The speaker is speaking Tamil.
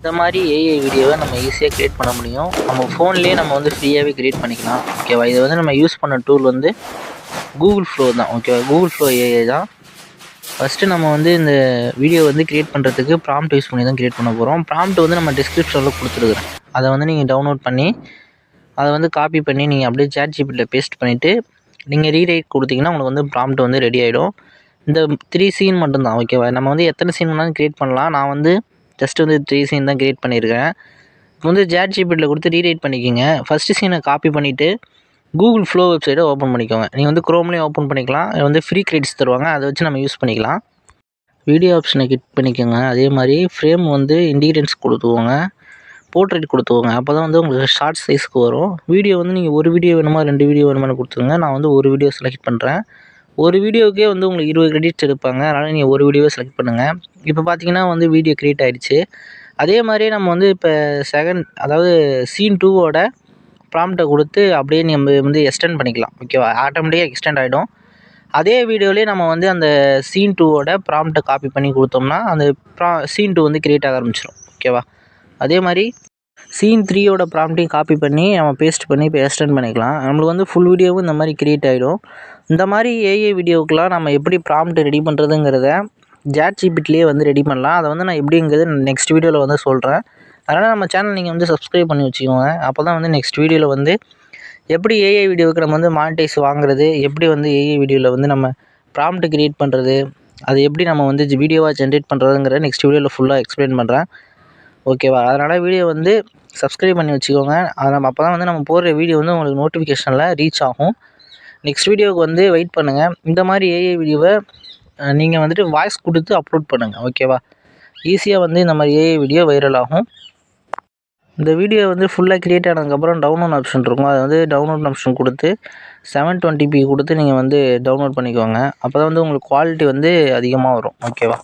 இந்த மாதிரி ஏஐ வீடியோவை நம்ம ஈஸியாக க்ரியேட் பண்ண முடியும். நம்ம ஃபோன்லேயே நம்ம வந்து ஃப்ரீயாகவே க்ரியேட் பண்ணிக்கலாம். ஓகேவா? இது வந்து நம்ம யூஸ் பண்ண டூல் வந்து கூகுள் ஃப்ளோ தான். ஓகேவா? கூகுள் ஃப்ளோ ஏஐ தான். ஃபஸ்ட்டு நம்ம வந்து இந்த வீடியோ வந்து க்ரியேட் பண்ணுறதுக்கு ப்ராம்ப்ட் யூஸ் பண்ணி தான் க்ரியேட் பண்ண போகிறோம். ப்ராம்ப்ட் வந்து நம்ம டிஸ்கிரிப்ஷனில் கொடுத்துருக்குறேன். அதை வந்து நீங்கள் டவுன்லோட் பண்ணி அதை வந்து காப்பி பண்ணி நீங்கள் அப்படியே ChatGPTல பேஸ்ட் பண்ணிவிட்டு நீங்கள் ரீரைட் கொடுத்தீங்கன்னா உங்களுக்கு வந்து ப்ராம்ப்ட் வந்து ரெடி ஆகிடும். இந்த 3 சீன் மட்டும்தான். ஓகேவா? நம்ம வந்து எத்தனை சீன் வேணாலும் க்ரியேட் பண்ணலாம். நான் வந்து ஜஸ்ட் வந்து 3 சீன் தான் க்ரியேட் பண்ணியிருக்கேன். இப்போ வந்து ChatGPTல கொடுத்து ரீரைட் பண்ணிக்கோங்க. ஃபஸ்ட்டு சீனை காப்பி பண்ணிவிட்டு கூகுள் ஃப்ளோ வெப்சைட்டை ஓப்பன் பண்ணிக்கோங்க. நீங்கள் வந்து குரோம்லேயும் ஓப்பன் பண்ணிக்கலாம். இது வந்து ஃப்ரீ கிரெடிட்ஸ் தருவாங்க. அதை வச்சு நம்ம யூஸ் பண்ணிக்கலாம். வீடியோ ஆப்ஷனை கிளிக் பண்ணிக்கோங்க. அதே மாதிரி ஃப்ரேம் வந்து இண்டிகேட்டன்ஸ் கொடுத்துக்கோங்க. போர்ட்ரேட் கொடுத்துக்கோங்க. அப்போ தான் வந்து உங்களுக்கு ஷார்ட் சைஸ்க்கு வரும். வீடியோ வந்து நீங்கள் ஒரு வீடியோ வேணுமா 2 வீடியோ வேணுமான்னு கொடுத்துருங்க. நான் வந்து ஒரு வீடியோ செலக்ட் பண்ணுறேன். ஒரு வீடியோக்கே வந்து உங்களுக்கு 20 கிரெடிட்ஸ் எடுப்பாங்க. அதனால் நீங்கள் ஒரு வீடியோவை செலக்ட் பண்ணுங்கள். இப்போ பார்த்தீங்கன்னா வந்து வீடியோ க்ரியேட் ஆகிடுச்சு. அதே மாதிரி நம்ம வந்து இப்போ அதாவது சீன் 2வோட ப்ராம்ப்டை கொடுத்து அப்படியே நம்ம வந்து எக்ஸ்டெண்ட் பண்ணிக்கலாம். ஓகேவா? ஆட்டோமேட்டிக்காக எக்ஸ்டெண்ட் ஆகிடும். அதே வீடியோலேயே நம்ம வந்து அந்த சீன் 2வோட ப்ராம்ப்டை காப்பி பண்ணி கொடுத்தோம்னா அந்த சீன் 2 வந்து க்ரியேட் ஆக ஆரம்பிச்சிடும். ஓகேவா? அதே மாதிரி சீன் 3யோட ப்ராம்ப்டையும் காப்பி பண்ணி நம்ம பேஸ்ட் பண்ணி இப்போ எக்ஸ்டெண்ட் பண்ணிக்கலாம். நம்மளுக்கு வந்து ஃபுல் வீடியோவும் இந்த மாதிரி க்ரியேட் ஆகிடும். இந்த மாதிரி ஏஐ வீடியோவுக்குலாம் நம்ம எப்படி ப்ராம்ப்ட் ரெடி பண்ணுறதுங்கிறத ChatGPTலேயே வந்து ரெடி பண்ணலாம். அதை வந்து நான் எப்படிங்கிறது நெக்ஸ்ட் வீடியோவில் வந்து சொல்கிறேன். அதனால் நம்ம சேனல் நீங்கள் வந்து சப்ஸ்கிரைப் பண்ணி வச்சுக்கோங்க. அப்போ தான் வந்து நெக்ஸ்ட் வீடியோவில் வந்து எப்படி ஏஐ வீடியோவுக்கு நம்ம வந்து மானிட்டைஸ் வாங்குறது, எப்படி வந்து ஏஐ வீடியோவில் வந்து நம்ம ப்ராம்ப்ட் க்ரியேட் பண்ணுறது, அது எப்படி நம்ம வந்து வீடியோவாக ஜென்ரேட் பண்ணுறதுங்கிற நெக்ஸ்ட் வீடியோவில் ஃபுல்லாக எக்ஸ்பிளைன் பண்ணுறேன். ஓகேவா? அதனால் வீடியோ வந்து சப்ஸ்கிரைப் பண்ணி வச்சுக்கோங்க. அதை நம்ம அப்போ தான் வந்து நம்ம போடுற வீடியோ வந்து உங்களுக்கு நோட்டிஃபிகேஷனில் ரீச் ஆகும். நெக்ஸ்ட் வீடியோவுக்கு வந்து வெயிட் பண்ணுங்கள். இந்த மாதிரி ஏஐ வீடியோவை நீங்கள் வந்துட்டு வாய்ஸ் கொடுத்து அப்லோட் பண்ணுங்கள். ஓகேவா? ஈஸியாக வந்து இந்த மாதிரி ஏஐ வீடியோ வைரல் ஆகும். இந்த வீடியோ வந்து ஃபுல்லாக க்ரியேட் ஆனதுக்கப்புறம் டவுன்லோட் ஆப்ஷன் இருக்கும். அதை வந்து டவுன்லோட் ஆப்ஷன் கொடுத்து 720p கொடுத்து நீங்கள் வந்து டவுன்லோட் பண்ணிக்கோங்க. அப்போ தான் வந்து உங்களுக்கு குவாலிட்டி வந்து அதிகமாக வரும். ஓகேவா?